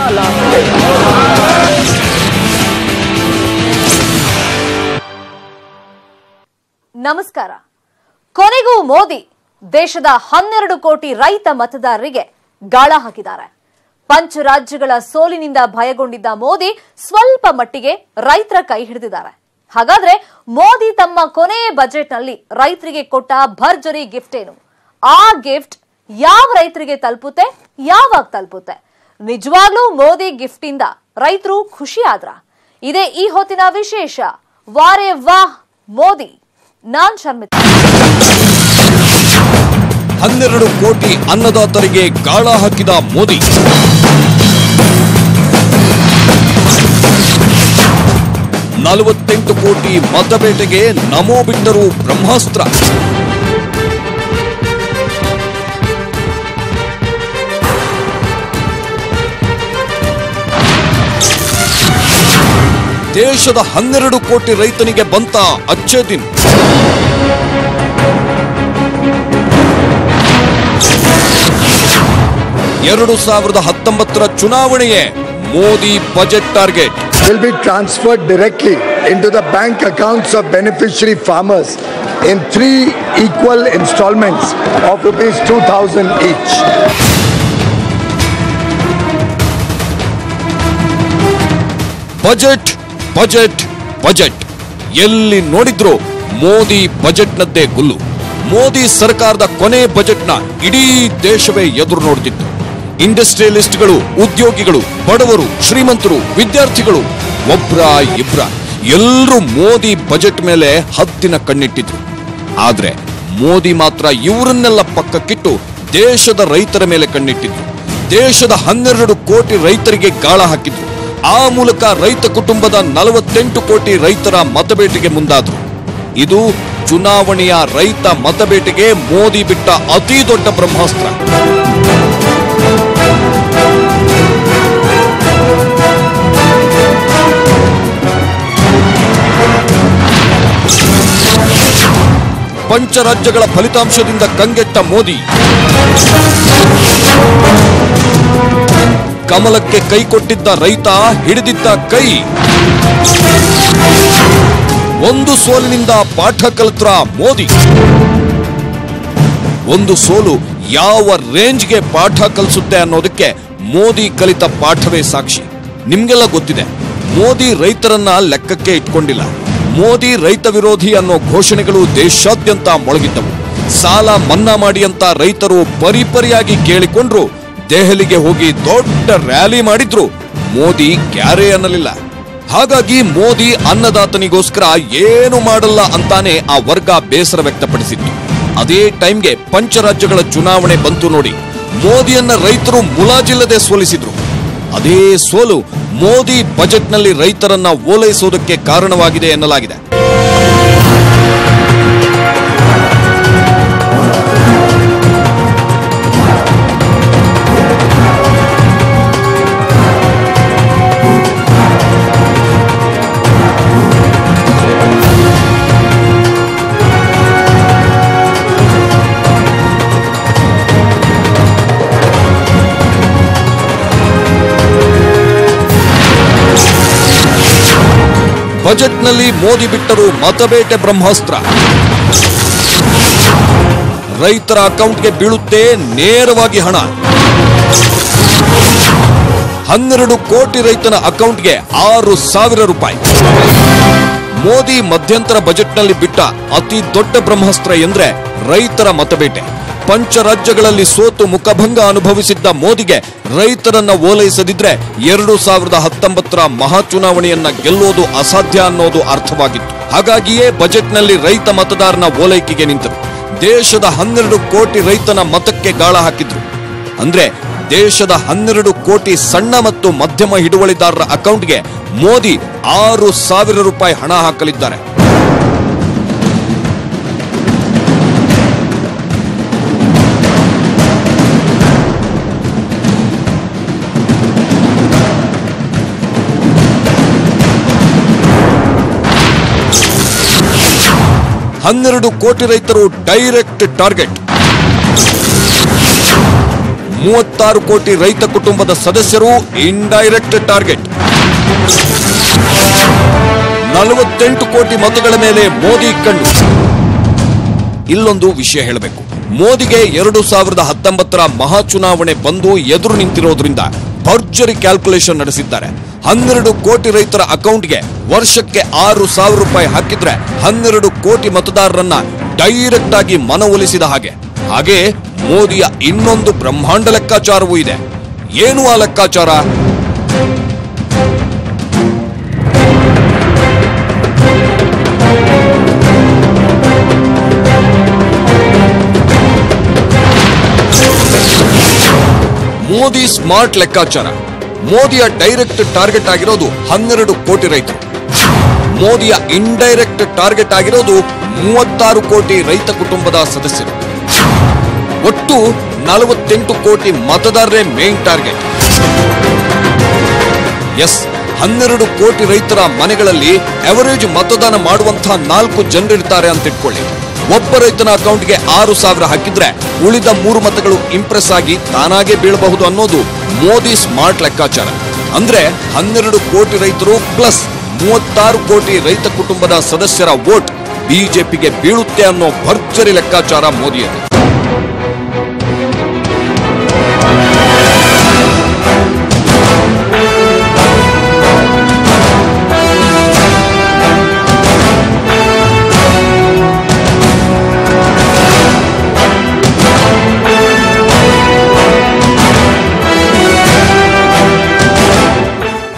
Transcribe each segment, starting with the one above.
का लाभ मिलेगा। ನಮಸ್ಕಾರ. ಕೊನೆಗೂ ಮೋದಿ ದೇಶದ 12 ಕೋಟಿ ರೈತ ಮತದಾರರಿಗೆ ಗಾಳ ಹಾಕಿದ್ದಾರೆ. ಪಂಚ ರಾಜ್ಯಗಳ ಸೋಲಿನಿಂದ ಭಯಗೊಂಡಿದ್ದ ಮೋದಿ ಸ್ವಲ್ಪ ಮಟ್ಟಿಗೆ ರೈತರ ಕೈ ಹಿಡಿದಿದ್ದಾರೆ. ಹಾಗಾದ್ರೆ ಮೋದಿ ತಮ್ಮ ಕೊನೆಯ ಬಜೆಟ್ನಲ್ಲಿ ರೈತರಿಗೆ ಕೊಟ್ಟ ಭರ್ಜರಿ ಗಿಫ್ಟ್ ಏನು? ಆ ಗಿಫ್ಟ್ ಯಾವ ರೈತರಿಗೆ ತಲುಪುತ್ತೆ, ಯಾವಾಗ ತಲುಪುತ್ತೆ? ನಿಜವಾಗ್ಲೂ ಮೋದಿ ಗಿಫ್ಟ್ ಇಂದ ರೈತರು ಖುಷಿ ಆದ್ರ? ಇದೇ ಈ ಹೊತ್ತಿನ ವಿಶೇಷ. ವಾರೇ ವಾಹ್ ಮೋದಿ. ನಾನ್ ಶರ್ಮಿತಾ. 12 ಕೋಟಿ ಅನ್ನದಾತರಿಗೆ ಗಾಳ ಹಾಕಿದ ಮೋದಿ. $48 ಕೋಟಿ ಮತಬೇಟೆಗೆ ನಮೋ ಬಿಟ್ಟರು ಬ್ರಹ್ಮಾಸ್ತ್ರ. ದೇಶದ 12 ಕೋಟಿ ರೈತನಿಗೆ ಬಂತ ಅಚ್ಚೇ ದಿನ. ಎರಡು 2019 ಚುನಾವಣೆಯೇ Modi budget target. Will be transferred directly into the bank accounts of beneficiary farmers in 3 equal installments of ₹2,000 each. Budget budget budget ಎಲ್ಲಿ ನೋಡಿದ್ರು ಮೋದಿ ಬಜೆಟ್ನದ್ದೇ ಗುಲ್ಲು. ಮೋದಿ ಸರ್ಕಾರದ ಕೊನೆ ಬಜೆಟ್ನ ಇಡೀ ದೇಶವೇ ಎದುರು ನೋಡ್ತಿತ್ತು. ಇಂಡಸ್ಟ್ರಿಯಲಿಸ್ಟ್ಗಳು, ಉದ್ಯೋಗಿಗಳು, ಬಡವರು, ಶ್ರೀಮಂತರು, ವಿದ್ಯಾರ್ಥಿಗಳು, ಒಬ್ರ ಇಬ್ರ ಎಲ್ಲರೂ ಮೋದಿ ಬಜೆಟ್ ಮೇಲೆ ಹದ್ದಿನ ಕಣ್ಣಿಟ್ಟಿದ್ರು. ಆದ್ರೆ ಮೋದಿ ಮಾತ್ರ ಇವರನ್ನೆಲ್ಲ ಪಕ್ಕಕ್ಕಿಟ್ಟು ದೇಶದ ರೈತರ ಮೇಲೆ ಕಣ್ಣಿಟ್ಟಿದ್ರು. ದೇಶದ 12 ಕೋಟಿ ರೈತರಿಗೆ ಗಾಳ ಹಾಕಿದ್ರು. ಆ ಮೂಲಕ ರೈತ ಕುಟುಂಬದ 48 ಕೋಟಿ ರೈತರ ಮತಬೇಟೆಗೆ ಮುಂದಾದ್ರು. ಇದು ಚುನಾವಣೆಯ ರೈತ ಮತಬೇಟೆಗೆ ಮೋದಿ ಬಿಟ್ಟ ಅತಿ ದೊಡ್ಡ ಬ್ರಹ್ಮಾಸ್ತ್ರ. ಪಂಚರಾಜ್ಯಗಳ ಫಲಿತಾಂಶದಿಂದ ಕಂಗೆಟ್ಟ ಮೋದಿ ಕಮಲಕ್ಕೆ ಕೈ ಕೊಟ್ಟಿದ್ದ ರೈತ ಹಿಡಿದಿದ್ದ ಕೈ. ಒಂದು ಸೋಲಿನಿಂದ ಪಾಠ ಕಲಿತ್ರ ಮೋದಿ. ಒಂದು ಸೋಲು ಯಾವ ರೇಂಜ್ಗೆ ಪಾಠ ಕಲಿಸುತ್ತೆ ಅನ್ನೋದಕ್ಕೆ ಮೋದಿ ಕಲಿತ ಪಾಠವೇ ಸಾಕ್ಷಿ. ನಿಮ್ಗೆಲ್ಲ ಗೊತ್ತಿದೆ, ಮೋದಿ ರೈತರನ್ನ ಲೆಕ್ಕಕ್ಕೆ ಇಟ್ಕೊಂಡಿಲ್ಲ. ಮೋದಿ ರೈತ ವಿರೋಧಿ ಅನ್ನೋ ಘೋಷಣೆಗಳು ದೇಶಾದ್ಯಂತ ಮೊಳಗಿದ್ದವು. ಸಾಲ ಮನ್ನಾ ಮಾಡಿ ಅಂತ ರೈತರು ಪರಿಪರಿಯಾಗಿ ಕೇಳಿಕೊಂಡ್ರು. ದೆಹಲಿಗೆ ಹೋಗಿ ದೊಡ್ಡ ರ್ಯಾಲಿ ಮಾಡಿದ್ರು. ಮೋದಿ ಕ್ಯಾರೆ ಅನ್ನಲಿಲ್ಲ. ಹಾಗಾಗಿ ಮೋದಿ ಅನ್ನದಾತನಿಗೋಸ್ಕರ ಏನು ಮಾಡಲ್ಲ ಅಂತಾನೆ ಆ ವರ್ಗ ಬೇಸರ ವ್ಯಕ್ತಪಡಿಸಿತ್ತು. ಅದೇ ಟೈಮ್ಗೆ ಪಂಚರಾಜ್ಯಗಳ ಚುನಾವಣೆ ಬಂತು ನೋಡಿ. ಮೋದಿಯನ್ನ ರೈತರು ಮುಲಾಜಿಲ್ಲದೆ ಸೋಲಿಸಿದ್ರು. ಅದೇ ಸೋಲು ಮೋದಿ ಬಜೆಟ್ನಲ್ಲಿ ರೈತರನ್ನ ಓಲೈಸೋದಕ್ಕೆ ಕಾರಣವಾಗಿದೆ ಎನ್ನಲಾಗಿದೆ. ಬಜೆಟ್ನಲ್ಲಿ ಮೋದಿ ಬಿಟ್ಟರು ಮತಬೇಟೆ ಬ್ರಹ್ಮಾಸ್ತ್ರ. ರೈತರ ಅಕೌಂಟ್ಗೆ ಬೀಳುತ್ತೆ ನೇರವಾಗಿ ಹಣ. 12 ಕೋಟಿ ರೈತನ ಅಕೌಂಟ್ಗೆ ₹6,000. ಮೋದಿ ಮಧ್ಯಂತರ ಬಜೆಟ್ನಲ್ಲಿ ಬಿಟ್ಟ ಅತಿ ದೊಡ್ಡ ಬ್ರಹ್ಮಾಸ್ತ್ರ ಎಂದ್ರೆ ರೈತರ ಮತಬೇಟೆ. ಪಂಚರಾಜ್ಯಗಳಲ್ಲಿ ಸೋತು ಮುಖಭಂಗ ಅನುಭವಿಸಿದ್ದ ಮೋದಿಗೆ ರೈತರನ್ನ ಓಲೈಸದಿದ್ರೆ 2019 ಮಹಾಚುನಾವಣೆಯನ್ನ ಗೆಲ್ಲೋದು ಅಸಾಧ್ಯ ಅನ್ನೋದು ಅರ್ಥವಾಗಿತ್ತು. ಹಾಗಾಗಿಯೇ ಬಜೆಟ್ನಲ್ಲಿ ರೈತ ಮತದಾರನ ಓಲೈಕೆಗೆ ನಿಂತರು. ದೇಶದ 12 ಕೋಟಿ ರೈತನ ಮತಕ್ಕೆ ಗಾಳ ಹಾಕಿದ್ರು. ಅಂದ್ರೆ ದೇಶದ 12 ಕೋಟಿ ಸಣ್ಣ ಮತ್ತು ಮಧ್ಯಮ ಹಿಡುವಳಿದಾರರ ಅಕೌಂಟ್ಗೆ ಮೋದಿ ₹6,000 ಹಣ ಹಾಕಲಿದ್ದಾರೆ. ₹12 ಕೋಟಿ ರೈತರು ಡೈರೆಕ್ಟ್ ಟಾರ್ಗೆಟ್. 36 ಕೋಟಿ ರೈತ ಕುಟುಂಬದ ಸದಸ್ಯರು ಇಂಡೈರೆಕ್ಟ್ ಟಾರ್ಗೆಟ್. 48 ಕೋಟಿ ಮತಗಳ ಮೇಲೆ ಮೋದಿ ಕಣ್ಣು. ಇಲ್ಲೊಂದು ವಿಷಯ ಹೇಳಬೇಕು. ಮೋದಿಗೆ 2019ರ ಮಹಾ ಚುನಾವಣೆ ಬಂದು ಎದುರು ನಿಂತಿರೋದ್ರಿಂದ ಭರ್ಜರಿ ಕ್ಯಾಲ್ಕುಲೇಷನ್ ನಡೆಸಿದ್ದಾರೆ. 12 ಕೋಟಿ ರೈತರ ಅಕೌಂಟ್ಗೆ ವರ್ಷಕ್ಕೆ 6,000 ರೂಪಾಯಿ ಹಾಕಿದ್ರೆ 12 ಕೋಟಿ ಮತದಾರರನ್ನ ಡೈರೆಕ್ಟ್ ಆಗಿ ಮನವೊಲಿಸಿದ ಹಾಗೆ. ಹಾಗೆ ಮೋದಿಯ ಇನ್ನೊಂದು ಬ್ರಹ್ಮಾಂಡ ಲೆಕ್ಕಾಚಾರವೂ ಇದೆ. ಏನು ಆ ಲೆಕ್ಕಾಚಾರ? ಮೋದಿ ಸ್ಮಾರ್ಟ್ ಲೆಕ್ಕಾಚಾರ. ಮೋದಿಯ ಡೈರೆಕ್ಟ್ ಟಾರ್ಗೆಟ್ ಆಗಿರೋದು 12 ಕೋಟಿ ರೈತರು. ಮೋದಿಯ ಇಂಡೈರೆಕ್ಟ್ ಟಾರ್ಗೆಟ್ ಆಗಿರೋದು 36 ಕೋಟಿ ರೈತ ಕುಟುಂಬದ ಸದಸ್ಯರು. ಒಟ್ಟು 48 ಕೋಟಿ ಮತದಾರರೇ ಮೇನ್ ಟಾರ್ಗೆಟ್. ಎಸ್, 12 ಕೋಟಿ ರೈತರ ಮನೆಗಳಲ್ಲಿ ಅವರೇಜ್ ಮತದಾನ ಮಾಡುವಂತಹ 4 ಜನರಿರ್ತಾರೆ ಅಂತ ಇಟ್ಕೊಳ್ಳಿ. ಒಬ್ಬ ರೈತನ ಅಕೌಂಟ್ಗೆ 6,000 ಹಾಕಿದ್ರೆ ಉಳಿದ 3 ಮತಗಳು ಇಂಪ್ರೆಸ್ ಆಗಿ ತಾನಾಗೆ ಬೀಳಬಹುದು ಅನ್ನೋದು ಮೋದಿ ಸ್ಮಾರ್ಟ್ ಲೆಕ್ಕಾಚಾರ. ಅಂದ್ರೆ 12 ಕೋಟಿ ರೈತರು ಪ್ಲಸ್ 36 ಕೋಟಿ ರೈತ ಕುಟುಂಬದ ಸದಸ್ಯರ ವೋಟ್ ಬಿಜೆಪಿಗೆ ಬೀಳುತ್ತೆ ಅನ್ನೋ ಭರ್ಜರಿ ಲೆಕ್ಕಾಚಾರ ಮೋದಿಯದು.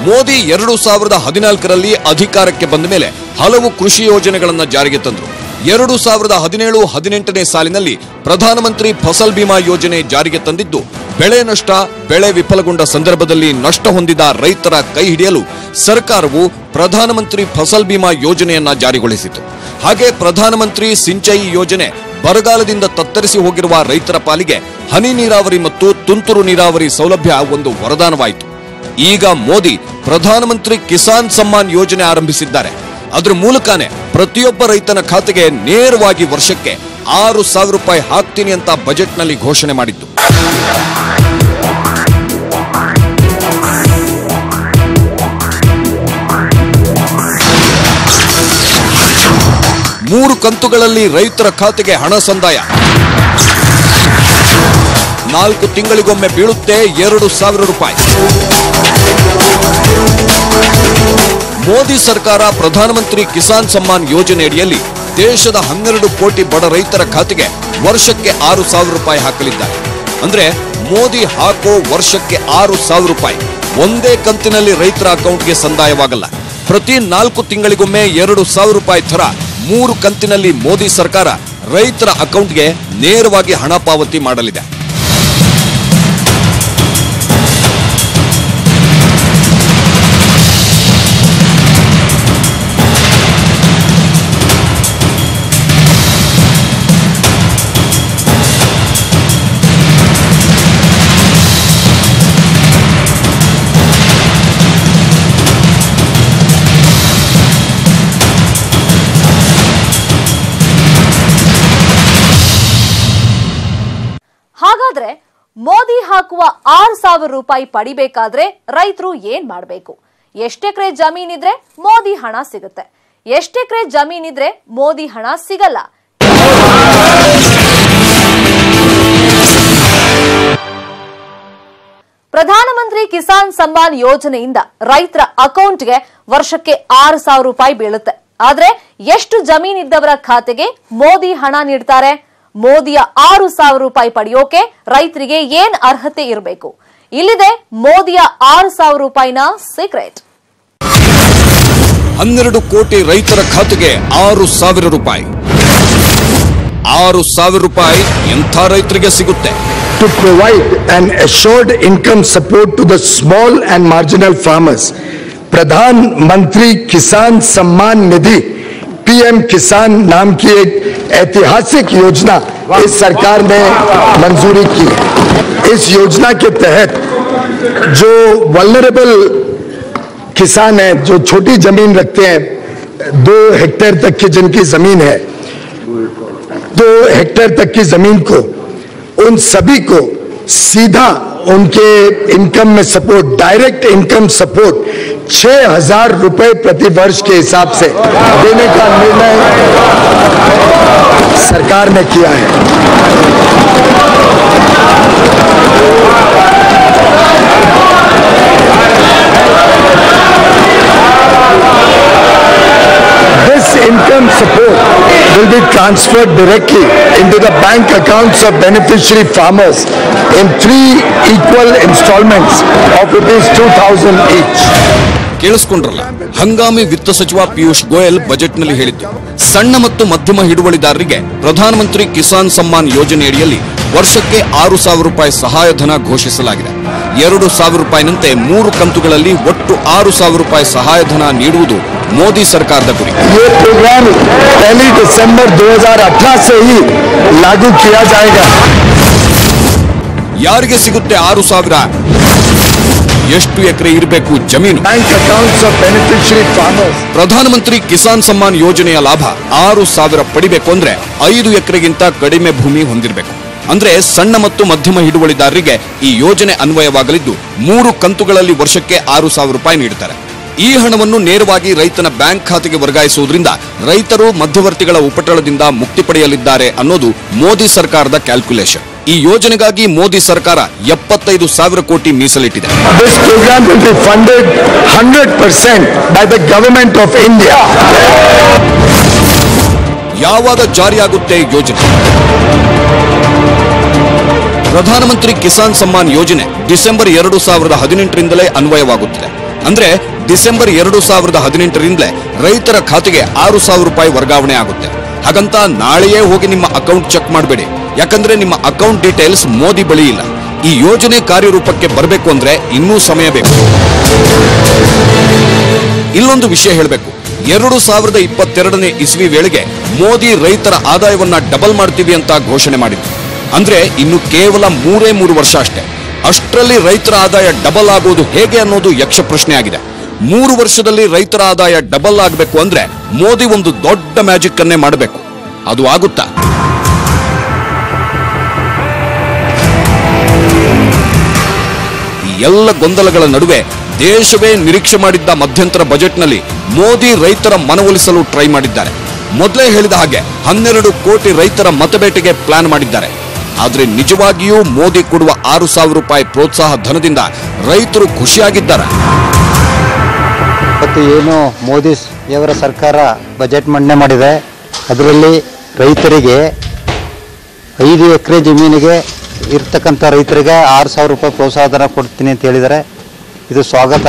ಮೋದಿ 2014ರಲ್ಲಿ ಅಧಿಕಾರಕ್ಕೆ ಬಂದ ಮೇಲೆ ಹಲವು ಕೃಷಿ ಯೋಜನೆಗಳನ್ನು ಜಾರಿಗೆ ತಂದರು. 2017-18ನೇ ಸಾಲಿನಲ್ಲಿ ಪ್ರಧಾನಮಂತ್ರಿ ಫಸಲ್ ಬಿಮಾ ಯೋಜನೆ ಜಾರಿಗೆ ತಂದಿದ್ದು, ಬೆಳೆ ನಷ್ಟ, ಬೆಳೆ ವಿಫಲಗೊಂಡ ಸಂದರ್ಭದಲ್ಲಿ ನಷ್ಟ ಹೊಂದಿದ ರೈತರ ಕೈ ಹಿಡಿಯಲು ಸರ್ಕಾರವು ಪ್ರಧಾನಮಂತ್ರಿ ಫಸಲ್ ಬಿಮಾ ಯೋಜನೆಯನ್ನ ಜಾರಿಗೊಳಿಸಿತು. ಹಾಗೆ ಪ್ರಧಾನಮಂತ್ರಿ ಸಿಂಚಾಯಿ ಯೋಜನೆ ಬರಗಾಲದಿಂದ ತತ್ತರಿಸಿ ಹೋಗಿರುವ ರೈತರ ಪಾಲಿಗೆ ಹನಿ ನೀರಾವರಿ ಮತ್ತು ತುಂತುರು ನೀರಾವರಿ ಸೌಲಭ್ಯ ಒಂದು ವರದಾನವಾಯಿತು. ಈಗ ಮೋದಿ ಪ್ರಧಾನಮಂತ್ರಿ ಕಿಸಾನ್ ಸಮ್ಮಾನ್ ಯೋಜನೆ ಆರಂಭಿಸಿದ್ದಾರೆ. ಅದರ ಮೂಲಕನೇ ಪ್ರತಿಯೊಬ್ಬ ರೈತನ ಖಾತೆಗೆ ನೇರವಾಗಿ ವರ್ಷಕ್ಕೆ 6,000 ರೂಪಾಯಿ ಹಾಕ್ತೀನಿ ಅಂತ ಬಜೆಟ್ನಲ್ಲಿ ಘೋಷಣೆ ಮಾಡಿದ್ದು. ಮೂರು ಕಂತುಗಳಲ್ಲಿ ರೈತರ ಖಾತೆಗೆ ಹಣ ಸಂದಾಯ. 4 ತಿಂಗಳಿಗೊಮ್ಮೆ ಬೀಳುತ್ತೆ 2,000 ರೂಪಾಯಿ. ಮೋದಿ ಸರ್ಕಾರ ಪ್ರಧಾನಮಂತ್ರಿ ಕಿಸಾನ್ ಸಮ್ಮಾನ್ ಯೋಜನೆಯಡಿಯಲ್ಲಿ ದೇಶದ 12 ಕೋಟಿ ಬಡ ರೈತರ ಖಾತೆಗೆ ವರ್ಷಕ್ಕೆ 6,000 ರೂಪಾಯಿ ಹಾಕಲಿದ್ದಾರೆ. ಅಂದ್ರೆ ಮೋದಿ ಹಾಕೋ ವರ್ಷಕ್ಕೆ 6,000 ರೂಪಾಯಿ ಒಂದೇ ಕಂತಿನಲ್ಲಿ ರೈತರ ಅಕೌಂಟ್ಗೆ ಸಂದಾಯವಾಗಲ್ಲ. ಪ್ರತಿ 4 ತಿಂಗಳಿಗೊಮ್ಮೆ 2,000 ರೂಪಾಯಿ ಥರ 3 ಕಂತಿನಲ್ಲಿ ಮೋದಿ ಸರ್ಕಾರ ರೈತರ ಅಕೌಂಟ್ಗೆ ನೇರವಾಗಿ ಹಣ ಪಾವತಿ ಮಾಡಲಿದೆ. ಹಾಗಾದ್ರೆ ಮೋದಿ ಹಾಕುವ 6,000 ರೂಪಾಯಿ ಪಡಿಬೇಕಾದ್ರೆ ರೈತರು ಏನ್ ಮಾಡಬೇಕು? ಎಷ್ಟೆಕರೆ ಜಮೀನಿದ್ರೆ ಮೋದಿ ಹಣ ಸಿಗುತ್ತೆ, ಎಷ್ಟೆಕರೆ ಜಮೀನಿದ್ರೆ ಮೋದಿ ಹಣ ಸಿಗಲ್ಲ? ಪ್ರಧಾನಮಂತ್ರಿ ಕಿಸಾನ್ ಸಮ್ಮಾನ್ ಯೋಜನೆಯಿಂದ ರೈತರ ಅಕೌಂಟ್ಗೆ ವರ್ಷಕ್ಕೆ 6,000 ರೂಪಾಯಿ ಬೀಳುತ್ತೆ. ಆದ್ರೆ ಎಷ್ಟು ಜಮೀನಿದ್ದವರ ಖಾತೆಗೆ ಮೋದಿ ಹಣ ನೀಡ್ತಾರೆ? ಮೋದಿಯ 6,000 ರೂಪಾಯಿ ಪಡೆಯೋಕೆ ರೈತರಿಗೆ ಏನ್ ಅರ್ಹತೆ ಇರಬೇಕು? ಇಲ್ಲಿದೆ ಮೋದಿಯ 6,000 ರೂಪಾಯಿನ ಸೀಕ್ರೆಟ್. 12 ಕೋಟಿ ರೈತರ ಖಾತೆಗೆ 6,000 ರೂಪಾಯಿ. 6,000 ರೂಪಾಯಿ ಎಂಥ ರೈತರಿಗೆ ಸಿಗುತ್ತೆ? To provide an assured income support to the small and marginal farmers, प्रधान मंत्री किसान सम्मान निधि पीएम किसान नाम की एक ऐतिहासिक योजना इस सरकार ने मंजूरी की है। इस योजना के तहत जो वल्नरेबल किसान हैं, जो छोटी जमीन रखते हैं, 2 हेक्टेयर तक की जिनकी जमीन है, 2 हेक्टेयर तक की जमीन को, उन सभी को सीधा उनके इनकम में सपोर्ट, डायरेक्ट इनकम सपोर्ट 6,000 रुपए प्रति वर्ष के हिसाब से देने का निर्णय सरकार ने किया है। This income support will be transferred directly into the bank accounts of beneficiary farmers in 3 equal installments of ₹2,000 each. ಕೇಳಿಸ್ಕೊಂಡ್ರಲ್ಲ, ಹಂಗಾಮಿ ವಿತ್ತ ಸಚಿವ ಪಿಯೂಷ್ ಗೋಯಲ್ ಬಜೆಟ್ನಲ್ಲಿ ಹೇಳಿದ್ದು, ಸಣ್ಣ ಮತ್ತು ಮಧ್ಯಮ ಹಿಡುವಳಿದಾರರಿಗೆ ಪ್ರಧಾನಮಂತ್ರಿ ಕಿಸಾನ್ ಸಮ್ಮಾನ್ ಯೋಜನೆಯಡಿಯಲ್ಲಿ ವರ್ಷಕ್ಕೆ 6,000 ರೂಪಾಯಿ ಸಹಾಯಧನ ಘೋಷಿಸಲಾಗಿದೆ. 2,000 ರೂಪಾಯಿನಂತೆ 3 ಕಂತುಗಳಲ್ಲಿ ಒಟ್ಟು 6,000 ರೂಪಾಯಿ ಸಹಾಯಧನ ನೀಡುವುದು ಮೋದಿ ಸರ್ಕಾರದ ಗುರಿ. ये प्रोग्राम 1 दिसंबर 2018 से ही लागू किया जाएगा. ಯಾರಿಗೆ ಸಿಗುತ್ತೆ 6,000? ಎಷ್ಟು ಎಕರೆ ಇರಬೇಕು ಜಮೀನು? Bank accounts of beneficiary farmers. ಪ್ರಧಾನಮಂತ್ರಿ ಕಿಸಾನ್ ಸಮ್ಮಾನ್ ಯೋಜನೆಯ ಲಾಭ 6,000 ಪಡಿಬೇಕು ಅಂದ್ರೆ 5 ಎಕರೆಗಿಂತ ಕಡಿಮೆ ಭೂಮಿ ಹೊಂದಿರಬೇಕು. ಅಂದ್ರೆ ಸಣ್ಣ ಮತ್ತು ಮಧ್ಯಮ ಹಿಡುವಳಿದಾರರಿಗೆ ಈ ಯೋಜನೆ ಅನ್ವಯವಾಗಲಿದ್ದು 3 ಕಂತುಗಳಲ್ಲಿ ವರ್ಷಕ್ಕೆ 6,000 ರೂಪಾಯಿ ನೀಡುತ್ತಾರೆ. ಈ ಹಣವನ್ನು ನೇರವಾಗಿ ರೈತನ ಬ್ಯಾಂಕ್ ಖಾತೆಗೆ ವರ್ಗಾಯಿಸುವುದರಿಂದ ರೈತರು ಮಧ್ಯವರ್ತಿಗಳ ಉಪಟಳದಿಂದ ಮುಕ್ತಿ ಪಡೆಯಲಿದ್ದಾರೆ ಅನ್ನೋದು ಮೋದಿ ಸರ್ಕಾರದ ಕ್ಯಾಲ್ಕುಲೇಷನ್. ಈ ಯೋಜನೆಗಾಗಿ ಮೋದಿ ಸರ್ಕಾರ 75,000 ಕೋಟಿ ಮೀಸಲಿಟ್ಟಿದೆ. This program will be funded 100% by the government of India. ಯಾವಾಗ ಜಾರಿಯಾಗುತ್ತೆ ಯೋಜನೆ? ಪ್ರಧಾನಮಂತ್ರಿ ಕಿಸಾನ್ ಸಮ್ಮಾನ್ ಯೋಜನೆ ಡಿಸೆಂಬರ್ 2018ರಿಂದಲೇ ಅನ್ವಯವಾಗುತ್ತಿದೆ. ಅಂದ್ರೆ ಡಿಸೆಂಬರ್ 2018ರಿಂದಲೇ ರೈತರ ಖಾತೆಗೆ 6,000 ರೂಪಾಯಿ ವರ್ಗಾವಣೆ ಆಗುತ್ತೆ. ಹಾಗಂತ ನಾಳೆಯೇ ಹೋಗಿ ನಿಮ್ಮ ಅಕೌಂಟ್ ಚೆಕ್ ಮಾಡಬೇಡಿ, ಯಾಕಂದ್ರೆ ನಿಮ್ಮ ಅಕೌಂಟ್ ಡೀಟೇಲ್ಸ್ ಮೋದಿ ಬಳಿ ಇಲ್ಲ. ಈ ಯೋಜನೆ ಕಾರ್ಯರೂಪಕ್ಕೆ ಬರಬೇಕು ಅಂದ್ರೆ ಇನ್ನೂ ಸಮಯ ಬೇಕು. ಇಲ್ಲೊಂದು ವಿಷಯ ಹೇಳಬೇಕು, 2022ನೇ ಇಸ್ವಿ ವೇಳೆಗೆ ಮೋದಿ ರೈತರ ಆದಾಯವನ್ನ ಡಬಲ್ ಮಾಡ್ತೀವಿ ಅಂತ ಘೋಷಣೆ ಮಾಡಿದ್ರು. ಅಂದ್ರೆ ಇನ್ನು ಕೇವಲ 3 ವರ್ಷ ಅಷ್ಟೇ. ಅಷ್ಟರಲ್ಲಿ ರೈತರ ಆದಾಯ ಡಬಲ್ ಆಗೋದು ಹೇಗೆ ಅನ್ನೋದು ಯಕ್ಷ ಪ್ರಶ್ನೆ ಆಗಿದೆ. 3 ವರ್ಷದಲ್ಲಿ ರೈತರ ಆದಾಯ ಡಬಲ್ ಆಗಬೇಕು ಅಂದ್ರೆ ಮೋದಿ ಒಂದು ದೊಡ್ಡ ಮ್ಯಾಜಿಕ್ ಅನ್ನೇ ಮಾಡಬೇಕು. ಅದು ಆಗುತ್ತಾ? ಈ ಎಲ್ಲ ಗೊಂದಲಗಳ ನಡುವೆ ದೇಶವೇ ನಿರೀಕ್ಷೆ ಮಾಡಿದ್ದ ಮಧ್ಯಂತರ ಬಜೆಟ್ನಲ್ಲಿ ಮೋದಿ ರೈತರ ಮನವೊಲಿಸಲು ಟ್ರೈ ಮಾಡಿದ್ದಾರೆ. ಮೊದಲೇ ಹೇಳಿದ ಹಾಗೆ 12 ಕೋಟಿ ರೈತರ ಮತಬೇಟೆಗೆ ಪ್ಲಾನ್ ಮಾಡಿದ್ದಾರೆ. ಆದ್ರೆ ನಿಜವಾಗಿಯೂ ಮೋದಿ ಕೊಡುವ 6,000 ರೂಪಾಯಿ ಪ್ರೋತ್ಸಾಹ ಧನದಿಂದ ರೈತರು ಖುಷಿಯಾಗಿದ್ದಾರೆ. ಮತ್ತು ಏನು ಮೋದಿಯವರ ಸರ್ಕಾರ ಬಜೆಟ್ ಮಂಡನೆ ಮಾಡಿದೆ, ಅದರಲ್ಲಿ ರೈತರಿಗೆ 5 ಎಕರೆ ಜಮೀನಿಗೆ ಇರ್ತಕ್ಕಂಥ ರೈತರಿಗೆ 6,000 ರೂಪಾಯಿ ಪ್ರೋತ್ಸಾಹ ಧನ ಕೊಡ್ತೀನಿ ಅಂತ ಹೇಳಿದ್ದಾರೆ. ಇದು ಸ್ವಾಗತ.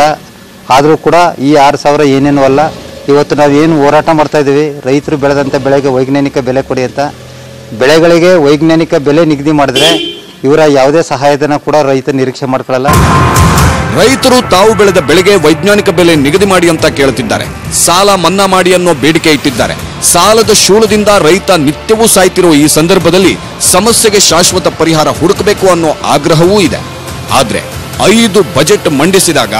ಆದರೂ ಕೂಡ ಈ 6,000 ಏನೇನು ಅಲ್ಲ. ಇವತ್ತು ನಾವು ಏನು ಹೋರಾಟ ಮಾಡ್ತಾ ಇದ್ದೀವಿ, ರೈತರು ಬೆಳೆದಂಥ ಬೆಳೆಗೆ ವೈಜ್ಞಾನಿಕ ಬೆಲೆ ಕೊಡಿ ಅಂತ. ಬೆಳೆಗಳಿಗೆ ವೈಜ್ಞಾನಿಕ ಬೆಲೆ ನಿಗದಿ ಮಾಡಿದ್ರೆ ಇವರ ಯಾವುದೇ ಸಹಾಯಧನ ಕೂಡ ರೈತ ನಿರೀಕ್ಷೆ ಮಾಡ್ಕೊಳ್ಳಲ್ಲ. ರೈತರು ತಾವು ಬೆಳೆದ ಬೆಳೆಗೆ ವೈಜ್ಞಾನಿಕ ಬೆಲೆ ನಿಗದಿ ಮಾಡಿ ಅಂತ ಕೇಳುತ್ತಿದ್ದಾರೆ. ಸಾಲ ಮನ್ನಾ ಮಾಡಿ ಅನ್ನೋ ಬೇಡಿಕೆ ಇಟ್ಟಿದ್ದಾರೆ. ಸಾಲದ ಶೂಲದಿಂದ ರೈತ ನಿತ್ಯವೂ ಸಾಯ್ತಿರುವ ಈ ಸಂದರ್ಭದಲ್ಲಿ ಸಮಸ್ಯೆಗೆ ಶಾಶ್ವತ ಪರಿಹಾರ ಹುಡುಕಬೇಕು ಅನ್ನೋ ಆಗ್ರಹವೂ ಇದೆ. ಆದ್ರೆ 5 ಬಜೆಟ್ ಮಂಡಿಸಿದಾಗ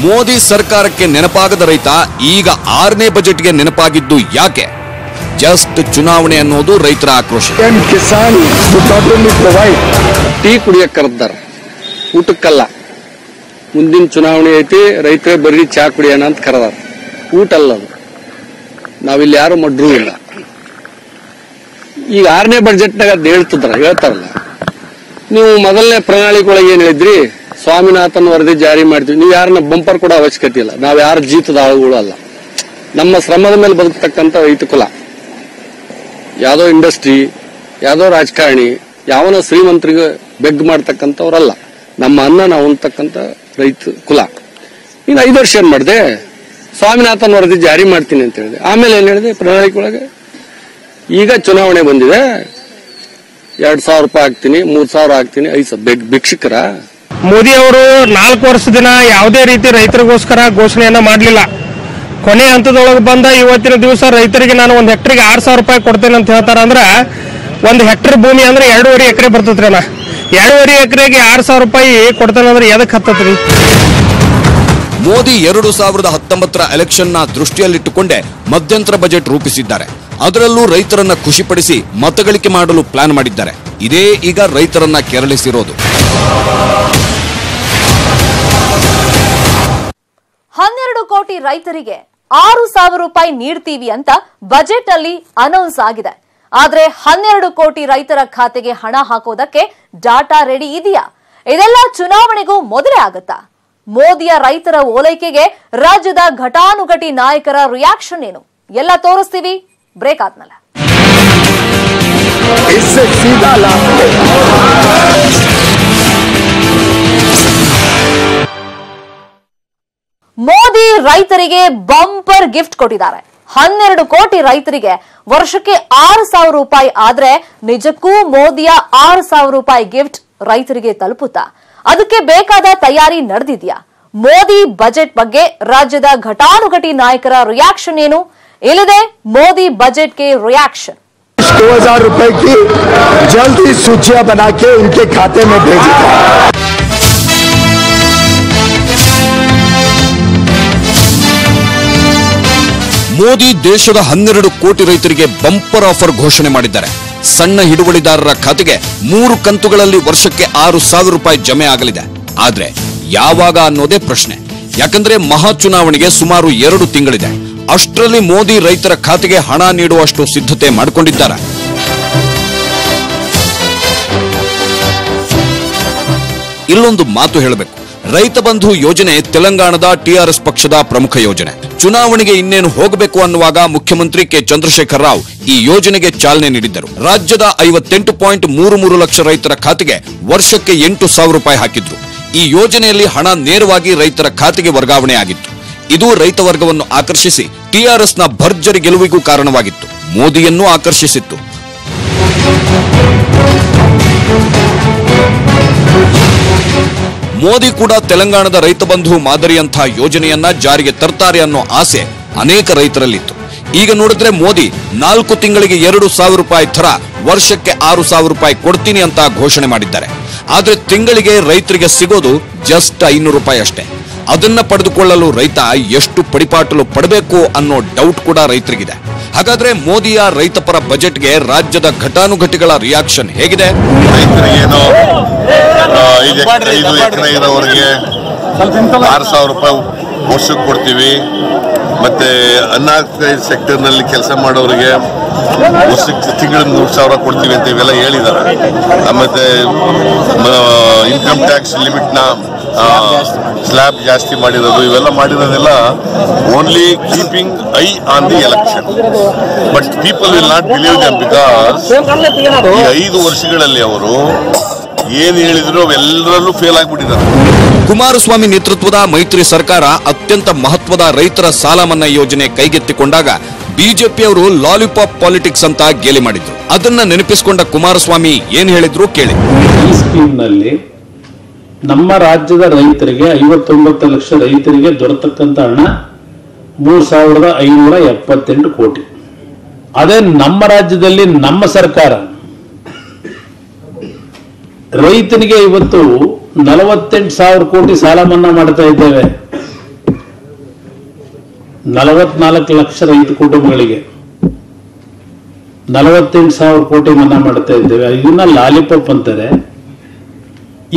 ಮೋದಿ ಸರ್ಕಾರಕ್ಕೆ ನೆನಪಾಗದ ರೈತ ಈಗ 6ನೇ ಬಜೆಟ್ಗೆ ನೆನಪಾಗಿದ್ದು ಯಾಕೆ? ಜಸ್ಟ್ ಚುನಾವಣೆ ಅನ್ನೋದು ರೈತರ ಆಕ್ರೋಶ. ಟೀ ಕುಡಿಯಕ್ಕೆ ಕರೆದಾರ, ಊಟಕ್ಕಲ್ಲ. ಮುಂದಿನ ಚುನಾವಣೆ ಐತಿ, ರೈತರೇ ಬರೀ ಚಾ ಕುಡಿಯೋಣ ಅಂತ ಕರೆದಾರ. ಊಟ ಅಲ್ಲ ಅದು. ನಾವಿಲ್ಲಿ ಯಾರು ಮಡ್ರೂ ಇಲ್ಲ. ಈಗ 6ನೇ ಬಜೆಟ್ನಾಗ ಅದು ಹೇಳ್ತಾರಲ್ಲ, ನೀವು ಮೊದಲನೇ ಪ್ರಣಾಳಿಕೆ ಒಳಗೆ ಏನ್ ಹೇಳಿದ್ರಿ? ಸ್ವಾಮಿನಾಥನ್ ವರದಿ ಜಾರಿ ಮಾಡ್ತೀವಿ. ನೀವು ಯಾರನ್ನ ಬಂಪರ್ ಕೊಡೋ ಅವಶ್ಯಕತೆ ಇಲ್ಲ. ನಾವು ಯಾರು ಜೀತದ ಆಳುಗಳು ಅಲ್ಲ. ನಮ್ಮ ಶ್ರಮದ ಮೇಲೆ ಬದುಕ್ತಕ್ಕಂಥ ರೈತ ಕುಲ. ಯಾವುದೋ ಇಂಡಸ್ಟ್ರಿ, ಯಾವುದೋ ರಾಜಕಾರಣಿ, ಯಾವನೋ ಶ್ರೀಮಂತರಿಗೆ ಬೆಗ್ ಮಾಡ್ತಕ್ಕಂಥವ್ರಲ್ಲ. ನಮ್ಮ ಅನ್ನ ನಾವು ಉಣ್ತಕ್ಕಂಥ ರೈತ ಕುಲ. ಇನ್ನು 5 ವರ್ಷ ಏನ್ ಮಾಡಿದೆ? ಸ್ವಾಮಿನಾಥನ್ ವರದಿ ಜಾರಿ ಮಾಡ್ತೀನಿ ಅಂತ ಹೇಳಿದೆ. ಆಮೇಲೆ ಏನ್ ಹೇಳಿದೆ ಪ್ರಣಾಳಿಕೆ ಒಳಗೆ? ಈಗ ಚುನಾವಣೆ ಬಂದಿದೆ, 2,000 ರೂಪಾಯಿ ಹಾಕ್ತೀನಿ, 3,000 ಹಾಕ್ತೀನಿ, 5,000 ಭಿಕ್ಷುಕರ. ಮೋದಿ ಅವರು 4 ವರ್ಷ ದಿನ ಯಾವುದೇ ರೀತಿ ರೈತರಿಗೋಸ್ಕರ ಘೋಷಣೆಯನ್ನ ಮಾಡಲಿಲ್ಲ. ಕೊನೆ ಹಂತದೊಳಗೆ ಬಂದ ಇವತ್ತಿನ ದಿವಸ ರೈತರಿಗೆ ನಾನು 1 ಹೆಕ್ಟರ್ಗೆ 6,000 ರೂಪಾಯಿ ಕೊಡ್ತೇನೆ ಅಂತ ಹೇಳ್ತಾರ. ಅಂದ್ರೆ 1 ಹೆಕ್ಟರ್ ಭೂಮಿ ಅಂದ್ರೆ 2.5 ಎಕರೆ ಬರ್ತೈತ್ರಿ. 2.5 ಎಕರೆಗೆ 6,000 ರೂಪಾಯಿ ಕೊಡ್ತೇನೆ ಅಂದ್ರೆ ಎದಕ್ಕೆ ಹತ್ತತ್ರಿ? ಮೋದಿ 2019ರ ಎಲೆಕ್ಷನ್ನ ದೃಷ್ಟಿಯಲ್ಲಿಟ್ಟುಕೊಂಡೇ ಮಧ್ಯಂತರ ಬಜೆಟ್ ರೂಪಿಸಿದ್ದಾರೆ. ಅದರಲ್ಲೂ ರೈತರನ್ನ ಖುಷಿಪಡಿಸಿ ಮತಗಳಿಕೆ ಮಾಡಲು ಪ್ಲಾನ್ ಮಾಡಿದ್ದಾರೆ. ಇದೇ ಈಗ ರೈತರನ್ನ ಕೆರಳಿಸಿರೋದು. $12 ಕೋಟಿ ರೈತರಿಗೆ 6,000 ರೂಪಾಯಿ ನೀಡ್ತೀವಿ ಅಂತ ಬಜೆಟ್ ನಲ್ಲಿ ಅನೌನ್ಸ್ ಆಗಿದೆ. ಆದ್ರೆ 12 ಕೋಟಿ ರೈತರ ಖಾತೆಗೆ ಹಣ ಹಾಕೋದಕ್ಕೆ ಡಾಟಾ ರೆಡಿ ಇದೆಯಾ? ಇದೆಲ್ಲ ಚುನಾವಣೆಗೂ ಮೊದಲೇ ಆಗುತ್ತಾ? ಮೋದಿಯ ರೈತರ ಓಲೈಕೆಗೆ ರಾಜ್ಯದ ಘಟಾನುಘಟಿ ನಾಯಕರ ರಿಯಾಕ್ಷನ್ ಏನು? ಎಲ್ಲ ತೋರಿಸ್ತೀವಿ ಬ್ರೇಕ್ ಆದ್ಮೇಲೆ. ಮೋದಿ ರೈತರಿಗೆ ಬಂಪರ್ ಗಿಫ್ಟ್ ಕೊಟ್ಟಿದ್ದಾರೆ. 12 ಕೋಟಿ ರೈತರಿಗೆ ವರ್ಷಕ್ಕೆ 6,000 ರೂಪಾಯಿ ಆದ್ರೆ ನಿಜಕ್ಕೂ ಮೋದಿಯ 6,000 ರೂಪಾಯಿ ಗಿಫ್ಟ್ ರೈತರಿಗೆ ತಲುಪುತ್ತಾ? ಅದಕ್ಕೆ ಬೇಕಾದ ತಯಾರಿ ನಡೆದಿದ್ಯಾ? ಮೋದಿ ಬಜೆಟ್ ಬಗ್ಗೆ ರಾಜ್ಯದ ಘಟಾನುಘಟಿ ನಾಯಕರ ರಿಯಾಕ್ಷನ್ ಏನು? ಇಲ್ಲದೆ ಮೋದಿ ಬಜೆಟ್ಗೆ ರಿಯಾಕ್ಷನ್. 2,000 रुपए की जल्द ही सूचियां बना के इनके खाते में भेजी जाए. ಮೋದಿ ದೇಶದ 12 ಕೋಟಿ ರೈತರಿಗೆ ಬಂಪರ್ ಆಫರ್ ಘೋಷಣೆ ಮಾಡಿದ್ದಾರೆ. ಸಣ್ಣ ಹಿಡುವಳಿದಾರರ ಖಾತೆಗೆ 3 ಕಂತುಗಳಲ್ಲಿ ವರ್ಷಕ್ಕೆ 6,000 ರೂಪಾಯಿ ಜಮೆ ಆಗಲಿದೆ. ಆದ್ರೆ ಯಾವಾಗ ಅನ್ನೋದೇ ಪ್ರಶ್ನೆ. ಯಾಕಂದ್ರೆ ಮಹಾ ಚುನಾವಣೆಗೆ ಸುಮಾರು 2 ತಿಂಗಳಿದೆ. ಅಷ್ಟರಲ್ಲಿ ಮೋದಿ ರೈತರ ಖಾತೆಗೆ ಹಣ ನೀಡುವಷ್ಟು ಸಿದ್ಧತೆ ಮಾಡಿಕೊಂಡಿದ್ದಾರೆ. ಇಲ್ಲೊಂದು ಮಾತು ಹೇಳಬೇಕು. ರೈತ ಬಂಧು ಯೋಜನೆ ತೆಲಂಗಾಣದ ಟಿಆರ್ಎಸ್ ಪಕ್ಷದ ಪ್ರಮುಖ ಯೋಜನೆ. ಚುನಾವಣೆಗೆ ಇನ್ನೇನು ಹೋಗಬೇಕು ಅನ್ನುವಾಗ ಮುಖ್ಯಮಂತ್ರಿ ಕೆ ಚಂದ್ರಶೇಖರ್ ರಾವ್ ಈ ಯೋಜನೆಗೆ ಚಾಲನೆ ನೀಡಿದ್ದರು. ರಾಜ್ಯದ 58.33 ಲಕ್ಷ ರೈತರ ಖಾತೆಗೆ ವರ್ಷಕ್ಕೆ 8,000 ರೂಪಾಯಿ ಹಾಕಿದ್ರು. ಈ ಯೋಜನೆಯಲ್ಲಿ ಹಣ ನೇರವಾಗಿ ರೈತರ ಖಾತೆಗೆ ವರ್ಗಾವಣೆ ಆಗಿತ್ತು. ಇದು ರೈತ ವರ್ಗವನ್ನು ಆಕರ್ಷಿಸಿ ಟಿಆರ್ಎಸ್ನ ಭರ್ಜರಿ ಗೆಲುವಿಗೂ ಕಾರಣವಾಗಿತ್ತು. ಮೋದಿಯನ್ನೂ ಆಕರ್ಷಿಸಿತ್ತು. ಮೋದಿ ಕೂಡ ತೆಲಂಗಾಣದ ರೈತ ಬಂಧು ಮಾದರಿಯಂತಹ ಯೋಜನೆಯನ್ನ ಜಾರಿಗೆ ತರ್ತಾರೆ ಅನ್ನೋ ಆಸೆ ಅನೇಕ ರೈತರಲ್ಲಿತ್ತು. ಈಗ ನೋಡಿದ್ರೆ ಮೋದಿ 4 ತಿಂಗಳಿಗೆ 2,000 ರೂಪಾಯಿ ಥರ ವರ್ಷಕ್ಕೆ 6,000 ರೂಪಾಯಿ ಕೊಡ್ತೀನಿ ಅಂತ ಘೋಷಣೆ ಮಾಡಿದ್ದಾರೆ. ಆದ್ರೆ ತಿಂಗಳಿಗೆ ರೈತರಿಗೆ ಸಿಗೋದು ಜಸ್ಟ್ 500 ರೂಪಾಯಿ ಅಷ್ಟೇ. ಅದನ್ನ ಪಡೆದುಕೊಳ್ಳಲು ರೈತ ಎಷ್ಟು ಪಡಿಪಾಟಲು ಪಡಬೇಕು ಅನ್ನೋ ಡೌಟ್ ಕೂಡ ರೈತರಿಗಿದೆ. ಹಾಗಾದ್ರೆ ಮೋದಿಯ ರೈತಪರ ಬಜೆಟ್ಗೆ ರಾಜ್ಯದ ಘಟಾನುಘಟಿಗಳ ರಿಯಾಕ್ಷನ್ ಹೇಗಿದೆ? ರೈತರಿಗೇನೋ 5 ಎಕರೆ ಇರೋವರೆಗೆ 6,000 ರೂಪಾಯಿ ವರ್ಷಕ್ಕೆ ಕೊಡ್ತೀವಿ. ಮತ್ತೆ ಅನ್ಆರ್ಗನೈಸ್ಡ್ ಸೆಕ್ಟರ್ ನಲ್ಲಿ ಕೆಲಸ ಮಾಡೋರಿಗೆ ವರ್ಷಕ್ಕೆ ತಿಂಗಳಿಗೆ 3,000 ಕೊಡ್ತೀವಿ ಅಂತ ಇವೆಲ್ಲ ಹೇಳಿದ್ದಾರೆ. ಮತ್ತೆ ಇನ್ಕಮ್ ಟ್ಯಾಕ್ಸ್ ಲಿಮಿಟ್ ನ ಸ್ಲ್ಯಾಬ್ ಜಾಸ್ತಿ ಮಾಡಿರೋದು, ಇವೆಲ್ಲ ಮಾಡಿರೋದೆಲ್ಲ only keeping eye on the election. But people will not believe them because ಈ 5 ವರ್ಷಗಳಲ್ಲಿ ಅವರು ಏನ್ ಹೇಳಿದ್ರು ಅವೆಲ್ಲರಲ್ಲೂ ಫೇಲ್ ಆಗ್ಬಿಟ್ಟಿದ್ದಾರೆ. ಕುಮಾರಸ್ವಾಮಿ ನೇತೃತ್ವದ ಮೈತ್ರಿ ಸರ್ಕಾರ ಅತ್ಯಂತ ಮಹತ್ವದ ರೈತರ ಸಾಲ ಮನ್ನಾ ಯೋಜನೆ ಕೈಗೆತ್ತಿಕೊಂಡಾಗ ಬಿಜೆಪಿಯವರು ಲಾಲಿಪಾಪ್ ಪಾಲಿಟಿಕ್ಸ್ ಅಂತ ಗೇಲಿ ಮಾಡಿದ್ರು. ಅದನ್ನ ನೆನಪಿಸಿಕೊಂಡ ಕುಮಾರಸ್ವಾಮಿ ಏನ್ ಹೇಳಿದ್ರು ಕೇಳಿ. ಈ ಸ್ಕೀಮ್ ನಲ್ಲಿ ನಮ್ಮ ರಾಜ್ಯದ ರೈತರಿಗೆ 59 ಲಕ್ಷ ರೈತರಿಗೆ ದೊರೆತಕ್ಕಂತ ಹಣ 3,578 ಕೋಟಿ. ಅದೇ ನಮ್ಮ ರಾಜ್ಯದಲ್ಲಿ ನಮ್ಮ ಸರ್ಕಾರ ರೈತನಿಗೆ ಇವತ್ತು 48,000 ಕೋಟಿ ಸಾಲ ಮನ್ನಾ ಮಾಡ್ತಾ ಇದ್ದೇವೆ. 44 ಲಕ್ಷ ರೈತ ಕುಟುಂಬಗಳಿಗೆ 48,000 ಕೋಟಿ ಮನ್ನಾ ಮಾಡ್ತಾ ಇದ್ದೇವೆ. ಇದನ್ನ ಲಾಲಿಪಾಪ್ ಅಂತಾರೆ.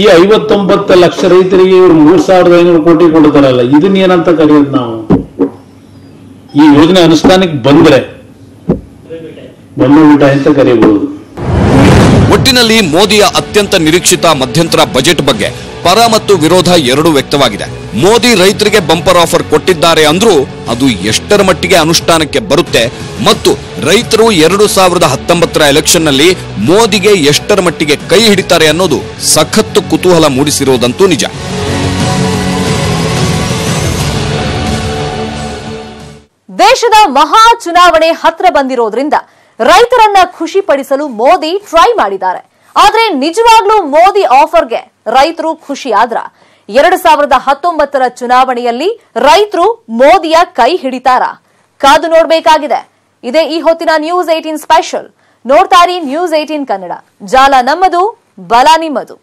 ಈ 59 ಲಕ್ಷ ರೈತರಿಗೆ ಇವರು 3,500 ಕೋಟಿ ಕೊಡ್ತಾರಲ್ಲ, ಇದನ್ನ ಏನಂತ ಕರೆಯೋದು ನಾವು? ಈ ಯೋಜನೆ ಅನುಷ್ಠಾನಕ್ಕೆ ಬಂದ್ರೆ ಬಂದು ಅಂತ ಕರೆಯಬಹುದು. ಒಟ್ಟಿನಲ್ಲಿ ಮೋದಿಯ ಅತ್ಯಂತ ನಿರೀಕ್ಷಿತ ಮಧ್ಯಂತರ ಬಜೆಟ್ ಬಗ್ಗೆ ಪರ ಮತ್ತು ವಿರೋಧ ಎರಡೂ ವ್ಯಕ್ತವಾಗಿದೆ. ಮೋದಿ ರೈತರಿಗೆ ಬಂಪರ್ ಆಫರ್ ಕೊಟ್ಟಿದ್ದಾರೆ ಅಂದ್ರೂ ಅದು ಎಷ್ಟರ ಮಟ್ಟಿಗೆ ಅನುಷ್ಠಾನಕ್ಕೆ ಬರುತ್ತೆ ಮತ್ತು ರೈತರು 2019 ಎಲೆಕ್ಷನ್ ನಲ್ಲಿ ಮೋದಿಗೆ ಎಷ್ಟರ ಮಟ್ಟಿಗೆ ಕೈ ಹಿಡಿತಾರೆ ಅನ್ನೋದು ಸಖತ್ತು ಕುತೂಹಲ ಮೂಡಿಸಿರುವುದಂತೂ ನಿಜ. ದೇಶದ ಮಹಾ ಚುನಾವಣೆ ಹತ್ರ ಬಂದಿರೋದ್ರಿಂದ ರೈತರನ್ನ ಖುಷಿ ಪಡಿಸಲು ಮೋದಿ ಟ್ರೈ ಮಾಡಿದ್ದಾರೆ. ಆದ್ರೆ ನಿಜವಾಗ್ಲೂ ಮೋದಿ ಆಫರ್ಗೆ ರೈತರು ಖುಷಿ ಆದ್ರ? 2019 ಚುನಾವಣೆಯಲ್ಲಿ ರೈತರು ಮೋದಿಯ ಕೈ ಹಿಡಿತಾರಾ? ಕಾದು ನೋಡಬೇಕಾಗಿದೆ. ಇದೇ ಈ ಹೊತ್ತಿನ ನ್ಯೂಸ್ 18 ಸ್ಪೆಷಲ್. ನೋಡ್ತಾರಿ ನ್ಯೂಸ್ 18 ಕನ್ನಡ. ಜಾಲ ನಮ್ಮದು, ಬಲ ನಿಮ್ಮದು.